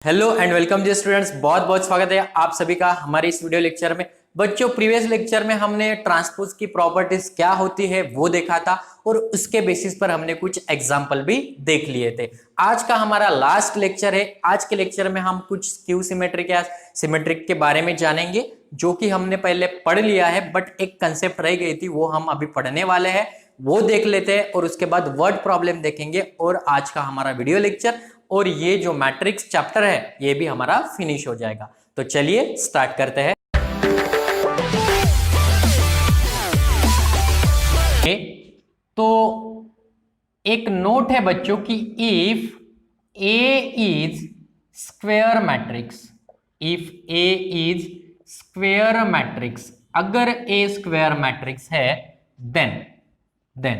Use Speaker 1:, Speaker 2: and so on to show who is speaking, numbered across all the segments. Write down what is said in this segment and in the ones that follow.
Speaker 1: Hello and welcome जी students, बहुत बहुत स्वागत है आप सभी का हमारे इस वीडियो लेक्चर में। बच्चों, प्रीवियस लेक्चर में हमने ट्रांसपोज की प्रॉपर्टीज क्या होती है वो देखा था और उसके बेसिस पर हमने कुछ एग्जांपल भी देख लिए थे। आज का हमारा लास्ट लेक्चर है। आज के लेक्चर में हम कुछ स्क्यू सिमेट्रिक या सिमेट्रिक के बारे में जानेंगे, जो कि हमने पहले पढ़ लिया है, बट एक कंसेप्ट रह गई थी वो हम अभी पढ़ने वाले हैं। वो देख लेते हैं और उसके बाद वर्ड प्रॉब्लम देखेंगे और आज का हमारा वीडियो लेक्चर और ये जो मैट्रिक्स चैप्टर है ये भी हमारा फिनिश हो जाएगा। तो चलिए स्टार्ट करते हैं। तो एक नोट है बच्चों की if A is square matrix, if A is square matrix, अगर ए स्क्वायर मैट्रिक्स है देन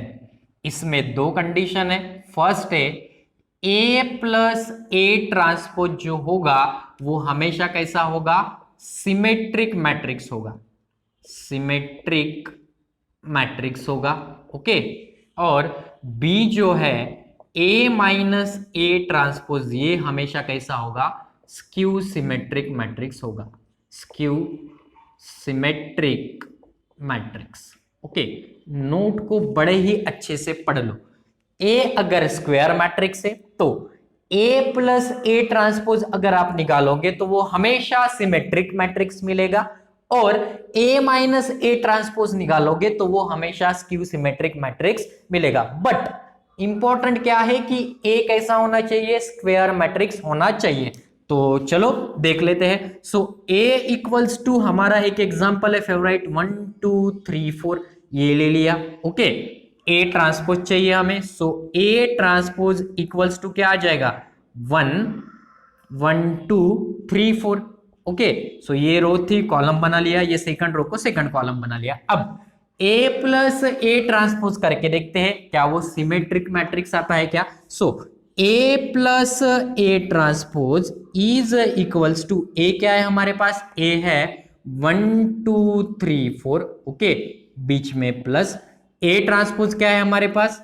Speaker 1: इसमें दो कंडीशन है। फर्स्ट है ए प्लस ए ट्रांसपोज जो होगा वो हमेशा कैसा होगा, सिमेट्रिक मैट्रिक्स होगा, सिमेट्रिक मैट्रिक्स होगा। ओके, और बी जो है ए माइनस ए ट्रांसपोज ये हमेशा कैसा होगा, स्क्यू सिमेट्रिक मैट्रिक्स होगा, skew symmetric matrix. Okay, note को बड़े ही अच्छे से पढ़ लो। ए अगर स्क्वायर मैट्रिक्स है तो ए प्लस ए ट्रांसपोज अगर आप निकालोगे तो वो हमेशा सिमेट्रिक मैट्रिक्स मिलेगा, और ए माइनस ए ट्रांसपोज निकालोगे तो वो हमेशा स्क्यू सिमेट्रिक मैट्रिक्स मिलेगा। बट इंपॉर्टेंट क्या है कि ए कैसा होना चाहिए, स्क्वायर मैट्रिक्स होना चाहिए। तो चलो देख लेते हैं। सो ए इक्वल्स टू हमारा एक एग्जांपल है फेवरेट 1 2 3 4, ये ले लिया। ओके, ए ट्रांसपोज चाहिए हमें, सो ए ट्रांसपोज इक्वल्स टू क्या आ जाएगा, 1 1 2 3 4। ओके, सो ये रो थी, कॉलम बना लिया, ये सेकंड रो को सेकंड कॉलम बना लिया। अब ए प्लस ए ट्रांसपोज करके देखते हैं क्या वो सिमेट्रिक मैट्रिक्स आता है क्या। So A plus A transpose is equals to, A क्या है हमारे पास, ए है 1 2 3 4। ओके, बीच में प्लस, ए ट्रांसपोज क्या है हमारे पास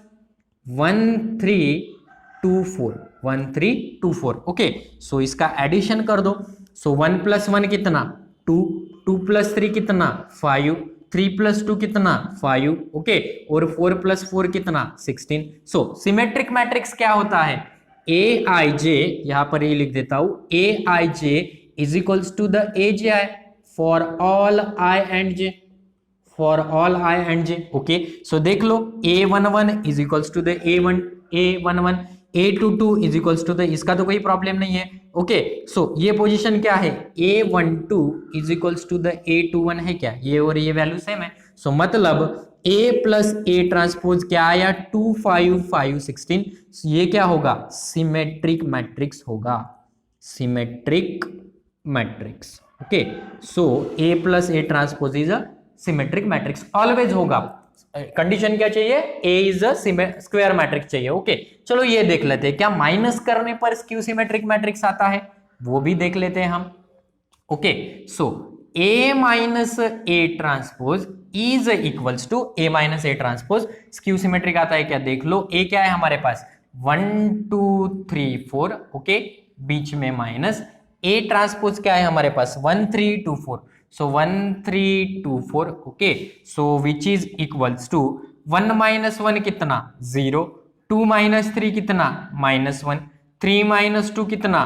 Speaker 1: 1 3 2 4, 1 3 2 4। ओके, सो इसका एडिशन कर दो। सो 1 प्लस 1 कितना 2, 2 प्लस 3 कितना 5, 3 प्लस 2 कितना 5। ओके, और 4 प्लस 4 कितना 16। सो सिमेट्रिक मैट्रिक्स क्या होता है, ए आई जे, यहां पर ये लिख देता हूं, A I J is equals to the A J I for all I and J, for all I and J. Okay, so देख लो a11 is equals to the a11, a22 is equals to the, इसका तो कोई problem नहीं है। Okay, so ये position क्या है, a12 is equals to the a21 है क्या, ये और ये वैल्यू सेम है। सो मतलब a प्लस ए ट्रांसपोज क्या आया 2 5 5 16, ये क्या होगा, सिमेट्रिक मैट्रिक्स होगा, symmetric matrix. Okay, so a plus A transpose is a symmetric matrix, always होगा। कंडीशन क्या चाहिए, ए इज अ स्क्वायर मैट्रिक्स चाहिए। ओके, चलो ये देख लेते हैं क्या माइनस करने पर स्क्यू सिमेट्रिक मैट्रिक्स आता है, वो भी देख लेते हैं हम। Okay, so A minus A transpose is equals to, A minus A transpose skew symmetric आता है क्या, देख लो। ए क्या है हमारे पास 1 2 3 4। ओके, बीच में माइनस, ए ट्रांसपोज क्या है हमारे पास 1 3 2 4, so 1 3 2 4। Okay, so which is equals to 1 minus 1 कितना 0, 2 minus 3 कितना -1, 3 minus 2 कितना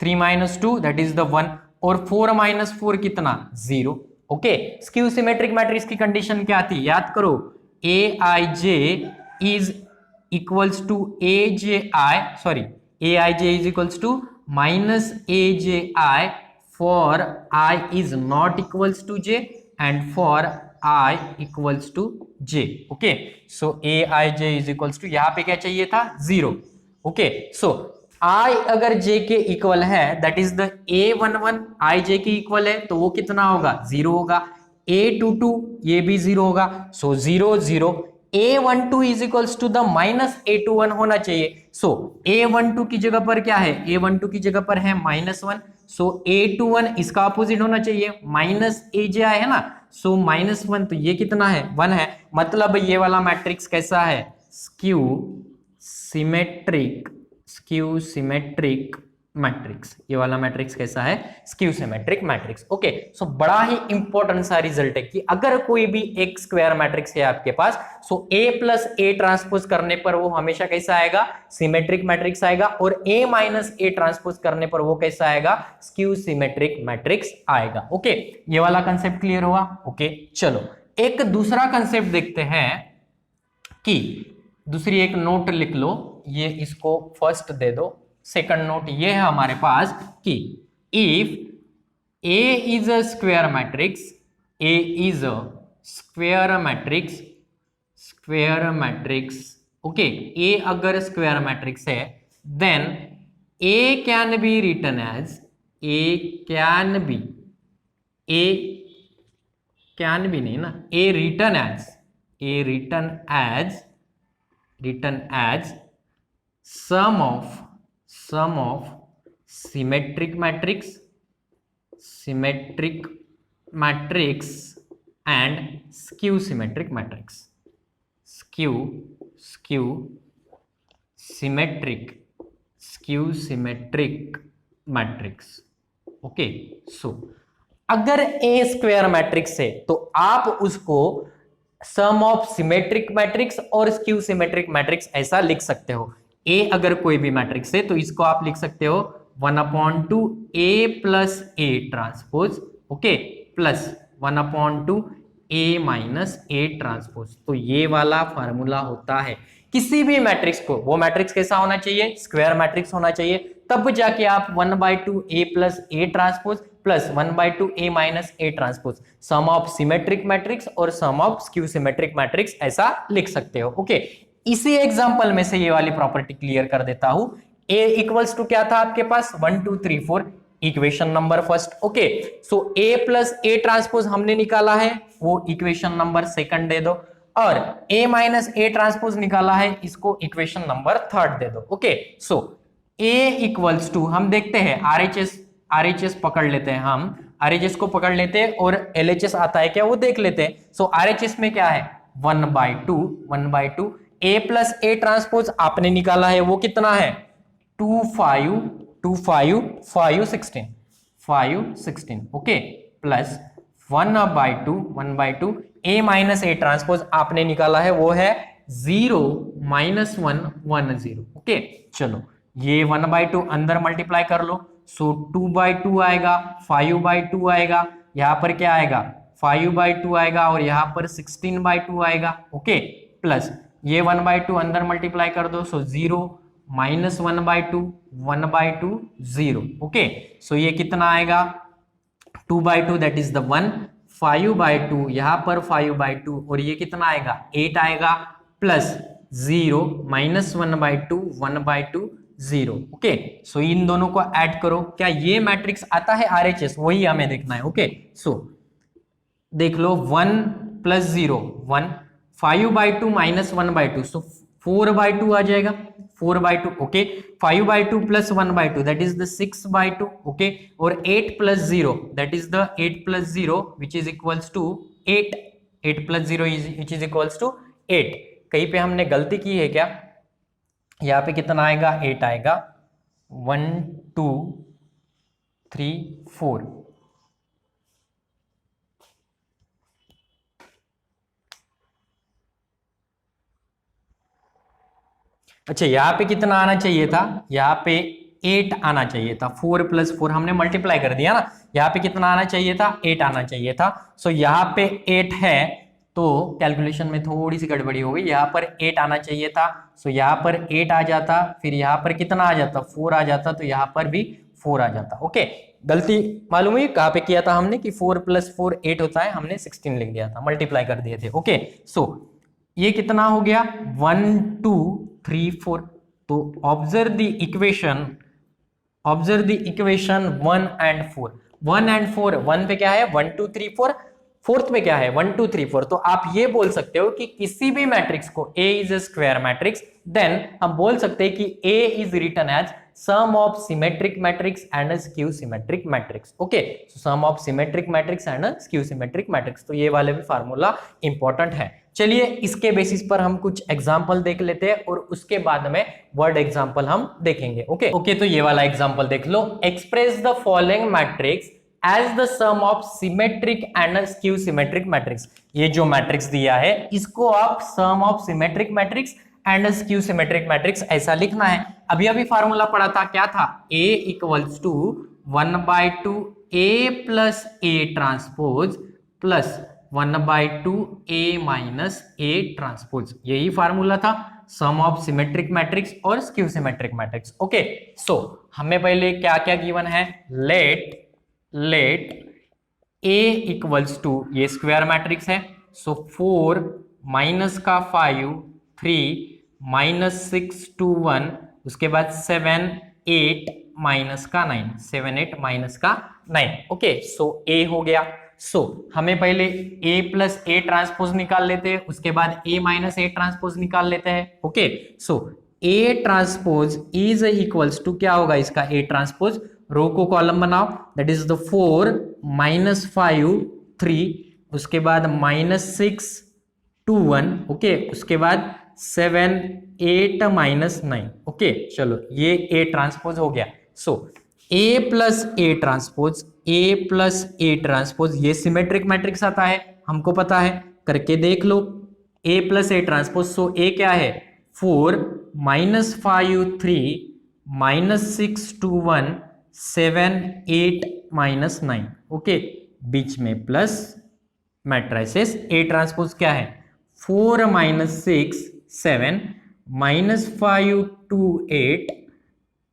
Speaker 1: 3 minus 2 that is the 1, और 4 minus 4 कितना 0। ओके, स्क्यू सिमेट्रिक मैट्रिक्स की कंडीशन क्या आती है, याद करो, A I J is equals to A J I, sorry, A I J is equals to minus A J I for I is not equals to j and for I equals to j। okay, so aij is equals to, यहां पे क्या चाहिए था 0। okay, so I अगर j के equal है that is the a11, I j के equal है तो वो कितना होगा 0 होगा, a22 ये भी 0 होगा, so 0 0, a12 is equals to the minus a21 होना चाहिए। सो a12 की जगह पर क्या है, a12 की जगह पर है -1, सो a21 इसका अपोजिट होना चाहिए, माइनस ए जे आई है ना, सो -1, तो ये कितना है 1 है, मतलब ये वाला मैट्रिक्स कैसा है, skew symmetric, skew symmetric matrix. ये वाला मैट्रिक्स कैसा है? Skew symmetric matrix. ओके, सो बड़ा ही इंपॉर्टेंट सा रिजल्ट है कि अगर कोई भी एक स्क्वायर मैट्रिक्स है आपके पास, सो ए प्लस ए ट्रांसपोज करने पर वो हमेशा कैसा आएगा? सिमेट्रिक मैट्रिक्स आएगा, और ए माइनस ए ट्रांसपोज करने पर वो कैसा आएगा? स्क्यू सिमेट्रिक मैट्रिक्स आएगा। ओके, ये वाला कंसेप्ट क्लियर हुआ? ओके, चलो एक दूसरा कंसेप्ट देखते हैं कि दूसरी एक नोट लिख लो, ये इसको फर्स्ट दे दो। सेकंड नोट ये है हमारे पास कि if A is a square matrix, A is a square matrix, square matrix, okay, A अगर स्क्वायर मैट्रिक्स है, then A can be written as, A can be, A can be नहीं ना, A written as, A written as, written as sum of symmetric matrix, symmetric matrix and skew symmetric matrix, skew symmetric, skew symmetric matrix। Okay, so अगर A square matrix है तो आप उसको sum of symmetric matrix और skew symmetric matrix ऐसा लिख सकते हो। ए अगर कोई भी मैट्रिक्स है तो इसको आप लिख सकते हो 1/2 A plus A transpose, okay, plus 1/2 A minus A transpose. तो ये वाला फार्मूला होता है किसी भी मैट्रिक्स को, वो मैट्रिक्स कैसा होना चाहिए? स्क्वायर मैट्रिक्स होना चाहिए, तब जाके आप 1/2 A plus A transpose plus 1/2 A minus A transpose, sum of symmetric matrix और sum of skew symmetric matrix ऐसा लिख सकते हो। ओके, इसी एग्जांपल में से ये वाली प्रॉपर्टी क्लियर कर देता हूं। a इक्वल्स टू क्या था आपके पास? 1 2 3 4, equation number first. Okay, so a plus A transpose हमने निकाला है, वो इक्वेशन नंबर सेकंड दे दो, और a माइनस ए ट्रांसपोज निकाला है, इसको इक्वेशन नंबर थर्ड दे दो। Okay, so a equals to, हम देखते हैं RHS पकड़ लेते हैं, हम RHS को पकड़ लेते हैं और LHS आता है क्या वो देख लेते हैं। सो RHS में क्या है? 1/2 a प्लस ए ट्रांसपोज आपने निकाला है, वो कितना है? 2 5 16, okay, plus 1/2 a minus A transpose आपने निकाला है, वो है 0 -1 1 0। ओके, चलो ये 1/2 अंदर मल्टीप्लाई कर लो, सो 2/2 आएगा, 5/2 आएगा, यहां पर क्या आएगा? 5/2 आएगा, और यहां पर 16/2 आएगा। ओके, प्लस ये 1/2 अंदर मल्टीप्लाई कर दो, सो 0 -1/2 1/2 0। ओके, सो ये कितना आएगा? 2/2 दैट इज द 1, 5/2 यहां पर 5/2, और ये कितना आएगा? 8 आएगा, प्लस 0 -1/2 1/2 0। ओके, सो इन दोनों को ऐड करो, क्या ये मैट्रिक्स आता है RHS? वही हमें देखना है। ओके, सो देख लो, 1 + 0 1, 5/2 -1/2, सो 4/2 आ जाएगा, 4/2। Okay, 5/2 plus 1/2 that is the 6/2। Okay, और 8 + 0 that is the 8 + 0 which is equals to 8, 8 + 0 which is equals to 8। कहीं पे हमने गलती की है क्या? यहाँ पे कितना आएगा? 8 आएगा, 1 2 3 4। अच्छा, यहाँ पे कितना आना चाहिए था? यहाँ पे 8 आना चाहिए था, 4 + 4 हमने मल्टीप्लाई कर दिया ना, यहाँ पे कितना आना चाहिए था? 8 आना चाहिए था। सो यहाँ पे 8 है, तो कैलकुलेशन में थोड़ी सी गड़बड़ी हो गई, यहाँ पर 8 आना चाहिए था। सो यहाँ पर 8 आ जाता, फिर यहाँ पर कितना आ जाता? 4 आ जाता, तो यहाँ पर भी 4 आ जाता। ओके, गलती मालूम हुई कहाँ पे किया था हमने कि 4 + 4 8 होता है, हमने 16 लिख दिया था, मल्टीप्लाई कर दिए थे। ओके, सो ये कितना हो गया? 1 2 3 4। तो observe the equation 1 and 4, 1 and 4, 1 पे क्या है? 1 2 3 4, फोर्थ में क्या है? 1 2 3 4। तो आप ये बोल सकते हो कि किसी भी मैट्रिक्स को A is a square matrix, then हम बोल सकते हैं कि A is written as sum of symmetric matrix and skew symmetric matrix. Okay, so sum of symmetric matrix and skew symmetric matrix, तो ये वाले भी फार्मूला इंपॉर्टेंट है। चलिए इसके बेसिस पर हम कुछ एग्जांपल देख लेते हैं और उसके बाद में वर्ड एग्जांपल हम देखेंगे। ओके, तो ये वाला एग्जांपल देख लो। Express the following matrix as the sum of symmetric and skew symmetric matrix. ये जो मैट्रिक्स दिया है इसको आप sum of symmetric matrix and skew symmetric matrix ऐसा लिखना है। अभी अभी फार्मूला पढ़ा था, क्या था? A equals to 1/2 A plus A transpose plus 1/2 A minus A transpose, यही फार्मूला था सम ऑफ सिमेट्रिक मैट्रिक्स और skew symmetric matrix. Okay, so हमें पहले क्या क्या गिवन है? लेट A इक्वल्स टू, ये स्क्वायर मैट्रिक्स है, सो 4 माइनस का 5 3 माइनस 6 2 1, उसके बाद 7 8 माइनस का 9, 7 8 माइनस का 9। ओके, सो A हो गया। सो हमें पहले A प्लस A ट्रांसपोज निकाल लेते हैं, उसके बाद A माइनस A ट्रांसपोज निकाल लेते हैं। Okay, so A transpose is equals to, क्या होगा इसका? A ट्रांसपोज, रो को कॉलम बनाओ, दैट इज द 4 माइनस 5 3, उसके बाद माइनस 6 2 1, ओके, उसके बाद 7 8 माइनस 9। ओके, चलो ये A ट्रांसपोज हो गया। सो A plus A transpose, A plus A transpose, ये सिमेट्रिक मैट्रिक्स आता है, हमको पता है, करके देख लो। A plus A transpose, so A क्या है? 4 माइनस 5 3 माइनस 6 2 1 7 8 माइनस 9। ओके, बीच में प्लस मैट्रिसेस। A ट्रांसपोज क्या है? 4 माइनस 6 7 माइनस 5 2 8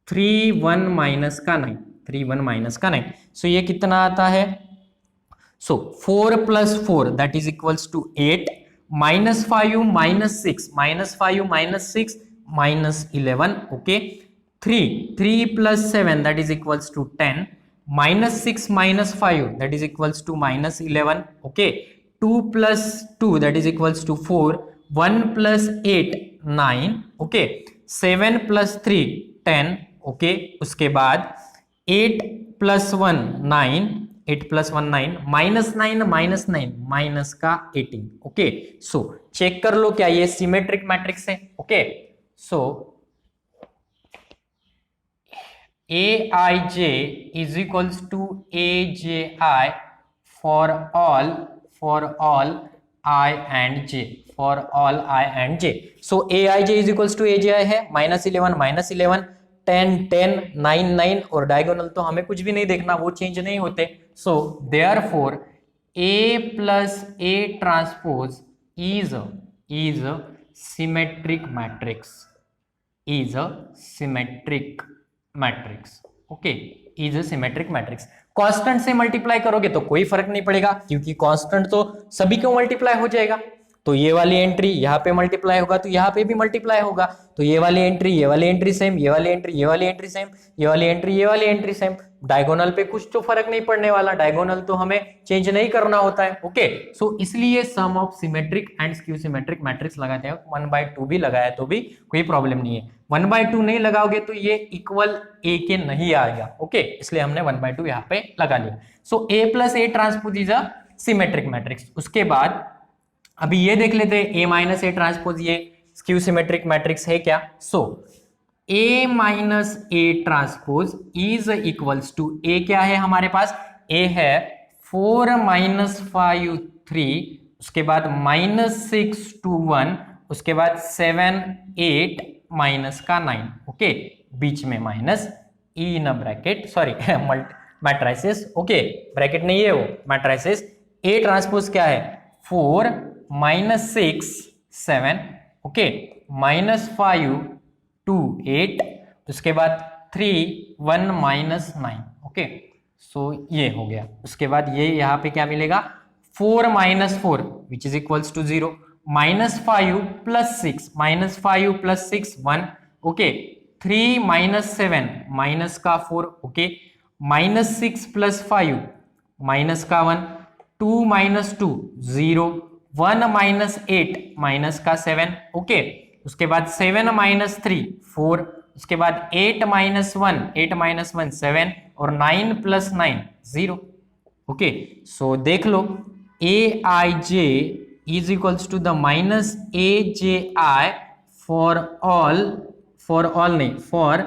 Speaker 1: 3 1 माइनस का 9, 3 1 माइनस का 9। सो ये कितना आता है? So 4 plus 4 that is equals to 8, minus 5 minus 6 minus 5 minus 6 minus 11। Okay, 3 plus 7 that is equals to 10, minus 6 minus 5 that is equals to minus 11। Okay, 2 plus 2 that is equals to 4, 1 plus 8 9। Okay, 7 plus 3 10। Okay, उसके बाद 8 plus 1 9, 8 plus 1 9, minus 9 minus 9 minus का 18। Okay, so check कर लो क्या ये symmetric matrix है। Okay, so Aij is equals to Aji for all I and j, for all I and j. So Aij is equals to Aji है, minus 11 10 10 9 9, और diagonal तो हमें कुछ भी नहीं देखना, वो चेंज नहीं होते। So therefore A plus A transpose is a symmetric matrix, is a symmetric matrix. Okay, is a symmetric matrix. Constant से मल्टीप्लाई करोगे तो कोई फर्क नहीं पड़ेगा, क्योंकि कांस्टेंट तो सभी को मल्टीप्लाई हो जाएगा। तो ये वाली एंट्री यहाँ पे मल्टीप्लाई होगा तो यहाँ पे भी मल्टीप्लाई होगा, तो ये वाली एंट्री सेम, ये वाली एंट्री सेम, ये वाली एंट्री सेम। डायगोनल पे कुछ तो फर्क नहीं पड़ने वाला, डायगोनल तो हमें चेंज नहीं करना होता है। ओके, सो इसलिए sum of symmetric and skew symmetric matrix लगाते हैं। 1/2 भी लगाया तो भी कोई प्रॉब्लम नहीं है, 1/2 नहीं लगाओगे तो ये इक्वल A के नहीं आएगा। ओके, इसलिए हमने 1/2 यहाँ पे लगा लिया। So A plus A transpose is a symmetric matrix. उसके बाद अभी ये देख लेते हैं A माइनस A ट्रांसपोज ये स्क्यू सिमेट्रिक मैट्रिक्स है क्या? So A minus A transpose is equals to, A क्या है हमारे पास? A है 4 माइनस 5 3, उसके बाद माइनस 6 2 1, उसके बाद 7 8 माइनस का 9। ओके, बीच में minus in bracket, sorry matrices. Okay, bracket नहीं है वो, मैट्रिसेस। A ट्रांसपोज क्या है? 4 माइनस 6 7, ओके, माइनस 5 2 8, उसके बाद 3 1 माइनस 9। ओके, सो ये हो गया। उसके बाद ये यहाँ पे क्या मिलेगा? 4 minus 4 which is equals to 0, minus 5 plus 6, minus 5 plus 6 1। Okay, 3 minus 7 minus का 4। ओके, माइनस 6 प्लस 5 माइनस का 1, 2 माइनस 2 0, 1 माइनस 8 माइनस का 7। ओके, उसके बाद 7 माइनस 3 4, उसके बाद 8 माइनस 1 7 और 9 प्लस 9 0। ओके, सो देख लो A I J is equals to the minus A J I for all नहीं, for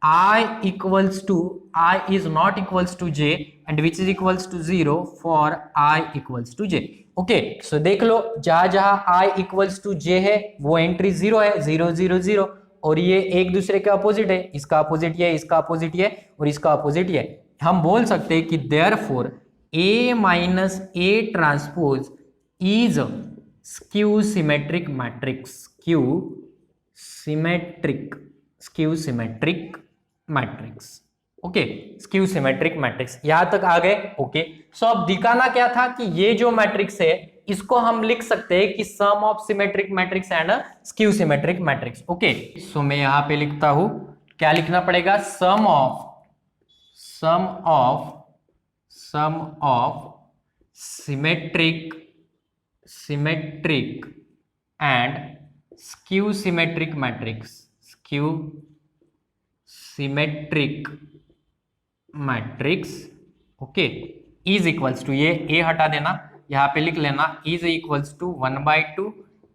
Speaker 1: I equals to I is not equals to j and which is equals to 0 for I equals to j। Okay, so देख लो जहां जहां I equals to j है वो entry 0 है, 0 0 0, और ये एक दूसरे के अपोजिट है, इसका अपोजिट ये, इसका अपोजिट ये और इसका अपोजिट ये। हम बोल सकते हैं कि therefore A minus A transpose is skew symmetric matrix, skew symmetric matrix. Okay, skew symmetric matrix, यहां तक आ गए। ओके, सो अब दिखाना क्या था कि ये जो मैट्रिक्स है इसको हम लिख सकते हैं कि sum of symmetric matrix and skew symmetric matrix. Okay, so मैं यहां पे लिखता हूं, क्या लिखना पड़ेगा, sum of symmetric and skew symmetric matrix, symmetric matrix. Okay, is equals to, ये ए हटा देना, यहां पे लिख लेना is equals to 1/2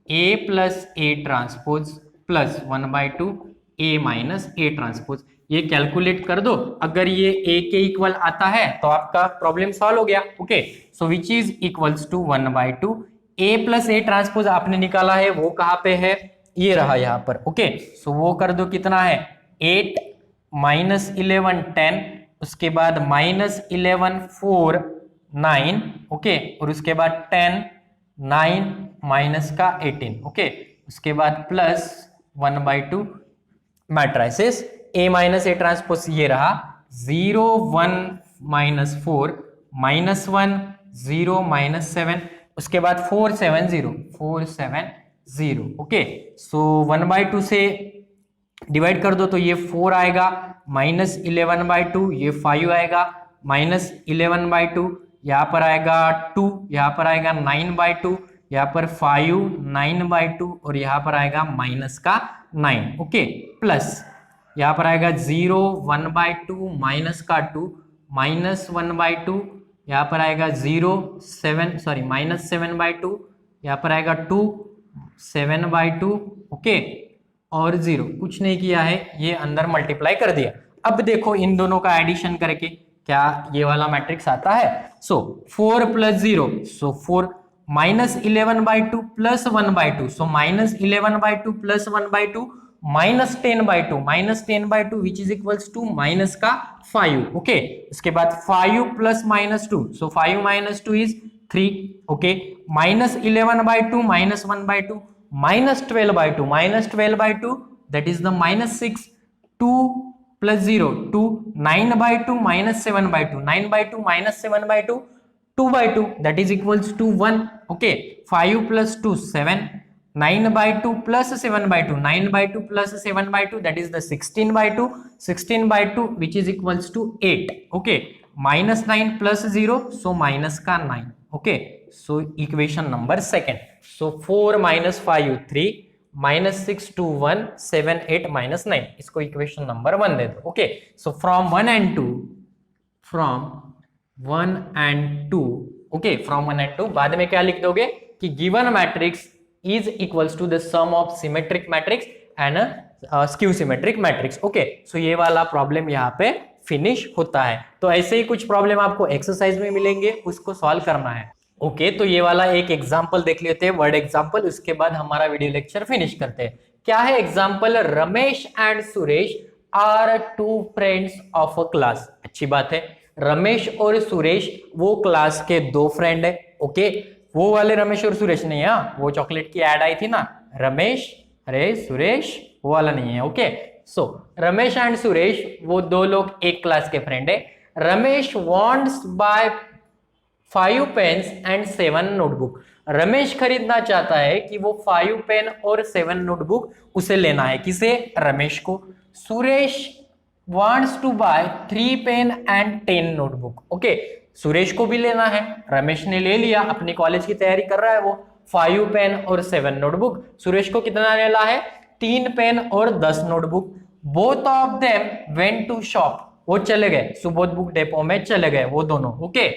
Speaker 1: A plus A transpose plus 1/2 A minus A transpose. ये कैलकुलेट कर दो, अगर ये ए के इक्वल आता है तो आपका प्रॉब्लम सॉल्व हो गया। Okay, so which is equals to 1/2 A plus A transpose आपने निकाला है, वो कहां पे है, ये रहा यहां पर। ओके, सो वो कर दो, कितना है 8 माइनस 11 10, उसके बाद माइनस 11 4 9। ओके, और उसके बाद 10 9 माइनस का 18। ओके, उसके बाद plus 1/2 matrices A minus A transpose, ये रहा 0 1 माइनस 4 माइनस 1 0 माइनस 7, उसके बाद 4 7 0। ओके, सो 1/2 से डिवाइड कर दो तो ये 4 आएगा, माइनस 11/2 ये 5 आएगा, माइनस 11/2 यहाँ पर आएगा 2, यहाँ पर आएगा 9/2, यहाँ पर 5 9/2 और यहाँ पर आएगा माइनस का 9। ओके, प्लस यहाँ पर आएगा 0 1/2 माइनस का 2 माइनस 1/2, यहाँ पर आएगा 0 माइनस 7/2, यहाँ पर आएगा 2 7/2। ओके, और 0 कुछ नहीं किया है, ये अंदर मल्टीप्लाई कर दिया। अब देखो इन दोनों का एडिशन करके क्या ये वाला मैट्रिक्स आता है। So 4 plus 0, so 4 minus 11/2 plus 1/2, so minus 11/2 plus 1/2 minus 10/2 which is equals to minus का 5। ओके, उसके बाद 5 plus minus 2, so 5 minus 2 is 3। Okay, minus 11/2 minus 1/2 minus 12/2 that is the minus 6, 2 plus 0 2, 9/2 minus 7/2, 9/2 minus 7/2 2/2 that is equals to 1. Okay, 5 plus 2 7, 9/2 plus 7/2, 9/2 plus 7/2 that is the 16/2 which is equals to 8. Okay, minus 9 plus 0, so minus का 9. Okay, so equation number second. So 4 minus 5 3 minus 6 2 1 7 8 minus 9, इसको equation number 1 दे दो। Okay, so from 1 and 2 okay, from 1 and 2 बाद में क्या लिख दोगे कि given matrix is equals to the sum of symmetric matrix and skew symmetric matrix. Okay, so ये वाला प्रॉब्लम यहाँ पे फिनिश होता है। तो ऐसे ही कुछ प्रॉब्लम आपको एक्सरसाइज में मिलेंगे, उसको सॉल्व करना है। ओके, तो ये वाला एक एग्जाम्पल देख लेते हैं, वर्ड एग्जाम्पल, उसके बाद हमारा वीडियो लेक्चर फिनिश करते हैं। क्या है example, Ramesh and Suresh are 2 friends of a class. अच्छी बात है, रमेश और सुरेश वो क्लास के 2 फ्रेंड है। ओके, वो वाले रमेश और सुरेश नहीं है, वो चॉकलेट की एड आई थी ना, रमेश अरे सुरेश, वो वाला नहीं है। Okay, so Ramesh and Suresh वो 2 लोग एक क्लास के फ्रेंड है। Ramesh wants buy 5 pens and 7 notebook. Ramesh खरीदना चाहता है कि वो 5 पेन और 7 नोटबुक उसे लेना है, किसे, रमेश को। Suresh wants to buy 3 pen and 10 notebook. Okay, Suresh को भी लेना है, रमेश ने ले लिया, अपनी कॉलेज की तैयारी कर रहा है वो, 5 पेन और 7 नोटबुक। सुरेश को कितना लेना है, 3 पेन और 10 notebook. Both of them went to shop, वो चले गए सुबोध बुक डेपो में चले गए वो दोनों, okay,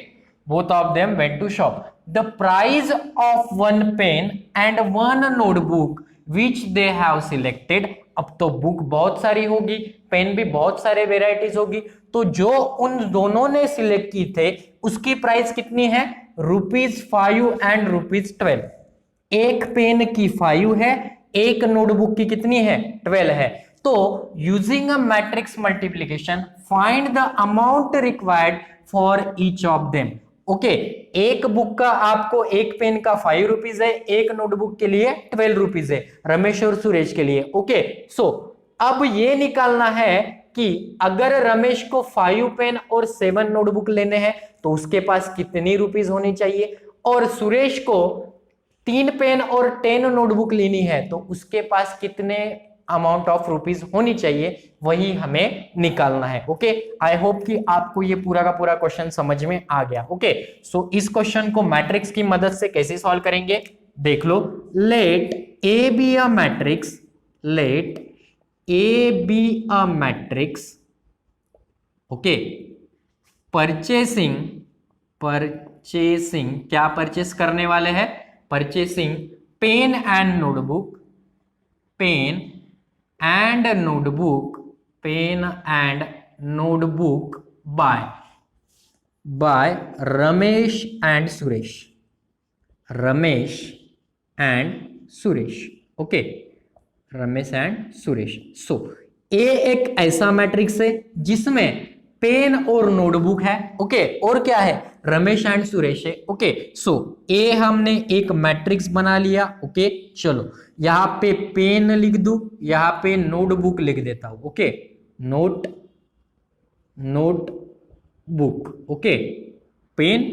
Speaker 1: both of them went to shop. The price of one pen and one notebook which they have selected, अब तो बुक बहुत सारी होगी, पेन भी बहुत सारे वेराइटीज होगी, तो जो उन दोनों ने सिलेक्ट की थे उसकी प्राइस कितनी है, ₹5 एंड ₹12। एक पेन की 5 है, एक नोटबुक की कितनी है, 12 है। तो using a matrix multiplication find the amount required for each of them. Okay, एक बुक का आपको, एक पेन का ₹5 है, एक नोटबुक के लिए ₹12 है, रमेश और सुरेश के लिए। ओके, सो अब ये निकालना है कि अगर रमेश को 5 पेन और 7 नोटबुक लेने हैं तो उसके पास कितनी रुपीस होनी चाहिए, और सुरेश को 3 पेन और 10 नोटबुक लेनी है तो उसके पास कितने अमाउंट ऑफ रुपीस होनी चाहिए, वही हमें निकालना है। ओके, आई होप कि आपको ये पूरा का पूरा क्वेश्चन समझ में आ गया। ओके, सो इस क्वेश्चन को मैट्रिक्स की मदद से कैसे सॉल्व करेंगे देख लो। Let A be a matrix, let A be a matrix, okay, purchasing, purchasing क्या परचेस करने वाले हैं, purchasing pen and notebook, pen and notebook, pen and notebook by Ramesh and Suresh, Ramesh and Suresh. Okay, Ramesh and Suresh. So A एक ऐसा matrix है जिसमें pen और notebook है, ओके, और क्या है, रमेश एंड सुरेश है। ओके, सो ए हमने एक मैट्रिक्स बना लिया। ओके, चलो यहां पे पेन लिख दूं, यहां पे नोटबुक लिख देता हूं। Okay, note book, okay, pen,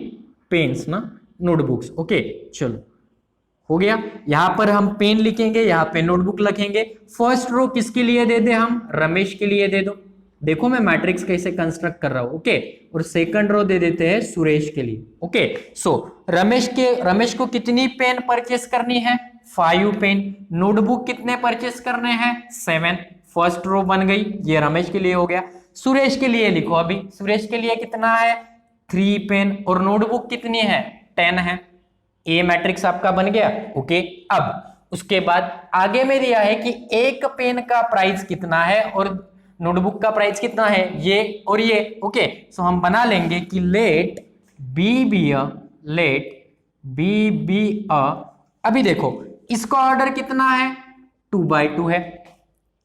Speaker 1: pens ना, नोटबुक्स। ओके, चलो हो गया। यहां पर हम पेन लिखेंगे, यहां पे नोटबुक लिखेंगे। फर्स्ट रो किसके लिए दे दे, हम रमेश के लिए दे दो। देखो मैं मैट्रिक्स कैसे कंस्ट्रक्ट कर रहा हूं। ओके, और सेकंड रो दे देते हैं सुरेश के लिए। ओके, सो रमेश को कितनी पेन परचेस करनी है, 5 पेन। नोटबुक कितने परचेस करने हैं, 7। फर्स्ट रो बन गई, ये रमेश के लिए हो गया। सुरेश के लिए लिखो, अभी सुरेश के लिए कितना है, 3 पेन, और नोटबुक कितनी है, 10 है। ए मैट्रिक्स आपका बन गया। ओके, अब उसके बाद आगे में दिया है कि एक पेन का प्राइस कितना है और नोटबुक का प्राइस कितना है, ये और ये। ओके, सो हम बना लेंगे कि let B be A, let B be A, अभी देखो इसका ऑर्डर कितना है, 2/2 है,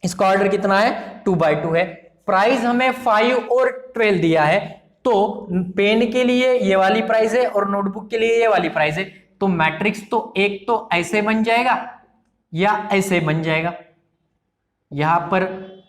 Speaker 1: इसका ऑर्डर कितना है, 2/2 है। प्राइस हमें 5 और 12 दिया है, तो पेन के लिए ये वाली प्राइस है और नोटबुक के लिए ये वाली प्राइस है। तो मैट्रिक्स तो एक तो ऐसे बन जाएगा या ऐसे बन जाएगा, यहां पर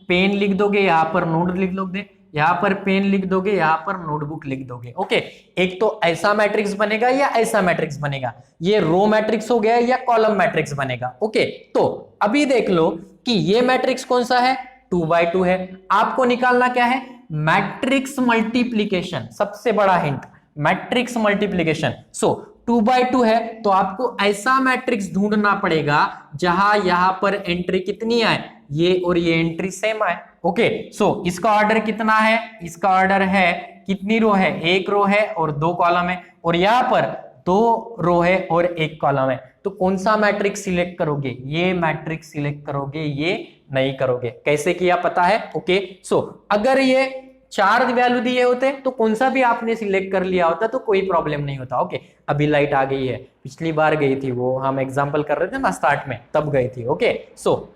Speaker 1: पेन लिख दोगे, यहां पर नोट लिख दोगे, यहां पर पेन लिख दोगे, यहां पर नोटबुक लिख दोगे। ओके, एक तो ऐसा मैट्रिक्स बनेगा या ऐसा मैट्रिक्स बनेगा, ये रो मैट्रिक्स हो गया या कॉलम मैट्रिक्स बनेगा। ओके, तो अभी देख लो कि ये मैट्रिक्स कौन सा है, 2/2 है। आपको निकालना क्या है, मैट्रिक्स मल्टीप्लीकेशन, सबसे बड़ा हिंट मैट्रिक्स मल्टीप्लीकेशन। सो 2/2 है तो आपको ऐसा मैट्रिक्स ढूंढना पड़ेगा जहां यहां पर एंट्री कितनी आए, ये और ये एंट्री सेम आए। ओके, सो इसका ऑर्डर कितना है, इसका ऑर्डर है, कितनी रो है, 1 रो है और 2 कॉलम है, और यहां पर 2 रो है और 1 कॉलम है। तो कौन सा मैट्रिक्स सिलेक्ट करोगे, ये मैट्रिक्स सिलेक्ट करोगे, ये नहीं करोगे। कैसे किया पता है। ओके, सो अगर ये 4 वैल्यू दिए होते तो कौन सा भी आपने सिलेक्ट कर लिया होता तो कोई प्रॉब्लम नहीं होता। ओके, अभी लाइट आ गई है, पिछली बार गई थी, वो हम एग्जांपल कर रहे थे ना स्टार्ट में, तब गई थी। ओके, सो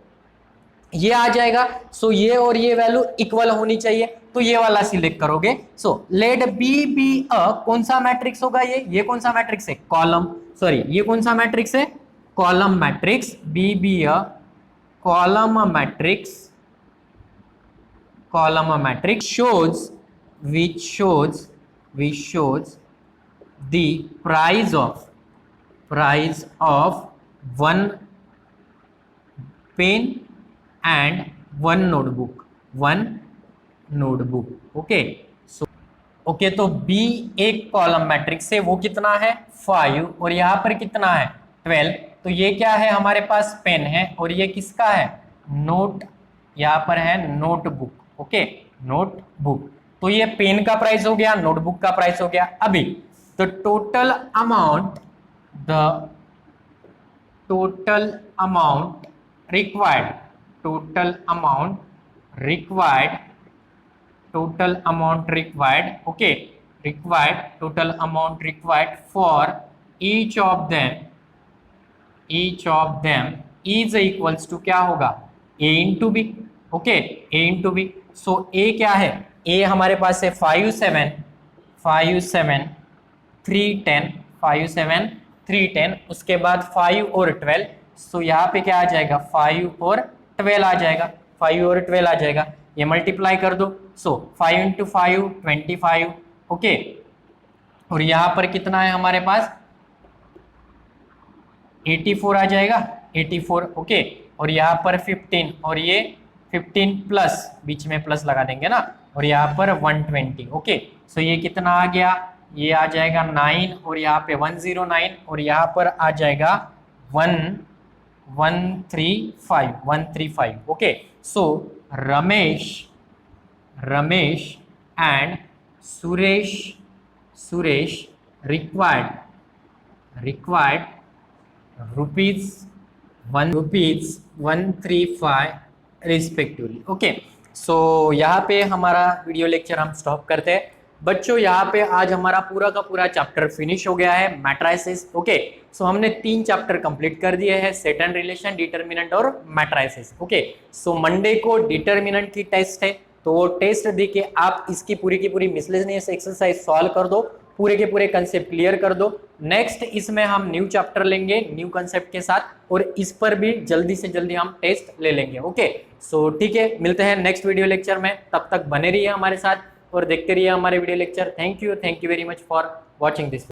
Speaker 1: ये आ जाएगा। सो ये और ये वैल्यू इक्वल होनी चाहिए, तो ये वाला सिलेक्ट करोगे। So let B be A, कौन सा मैट्रिक्स होगा, ये कौन सा मैट्रिक्स है, कॉलम, सॉरी ये कौन सा मैट्रिक्स है, column matrix. B be A column matrix, column matrix shows which shows the price of one pen and one notebook। Okay, so okay, तो B एक कॉलम मैट्रिक्स है, वो कितना है, 5, और यहां पर कितना है, 12। तो ये क्या है, हमारे पास पेन है, और ये किसका है, यहाँ पर है नोटबुक, ओके नोटबुक। तो ये पेन का प्राइस हो गया, नोटबुक का प्राइस हो गया। अभी the total amount required total amount required okay total amount required for each of them is equals to क्या होगा, A into B, okay A into B. So A क्या है, ए हमारे पास है 5 7 3 10, उसके बाद 5 और 12। सो यहाँ पे क्या आ जाएगा, 5 और 12 आ जाएगा, 5 और 12 आ जाएगा, ये मल्टीप्लाई कर दो। सो 5 इंटू 5 25, ओके। और यहाँ पर कितना है हमारे पास 84 आ जाएगा, 84 ओके। और यहाँ पर 15 और ये 15 प्लस, बीच में प्लस लगा देंगे ना, और यहाँ पर 120 ओके। सो ये कितना आ गया, ये आ जाएगा 9 और यहाँ पे 109 और यहाँ पर आ जाएगा 135 okay. So Ramesh and Suresh required rupees 135 respectively, okay. So यहाँ पे हमारा वीडियो लेक्चर हम स्टॉप करते हैं बच्चों। यहाँ पे आज हमारा पूरा का पूरा चैप्टर फिनिश हो गया है, मैट्राइसिस, ओके। सो हमने 3 चैप्टर कंप्लीट कर दिए हैं, सेट एंड रिलेशन, डिटर्मिनेंट और मैट्राइसिस, ओके। सो मंडे को डिटर्मिनेंट की टेस्ट है, तो वो टेस्ट दे के आप इसकी पूरी की पूरी मिसलेनियस एक्सरसाइज सॉल्व कर दो, पूरे के पूरे कंसेप्ट क्लियर कर दो। नेक्स्ट इसमें हम न्यू चैप्टर लेंगे न्यू कंसेप्ट के साथ, और इस पर भी जल्दी से जल्दी हम टेस्ट ले लेंगे, ओके। सो ठीक है, मिलते हैं नेक्स्ट वीडियो लेक्चर में, तब तक बने रहिए हमारे साथ और देखते रहिए हमारे video lecture. Thank you very much for watching this.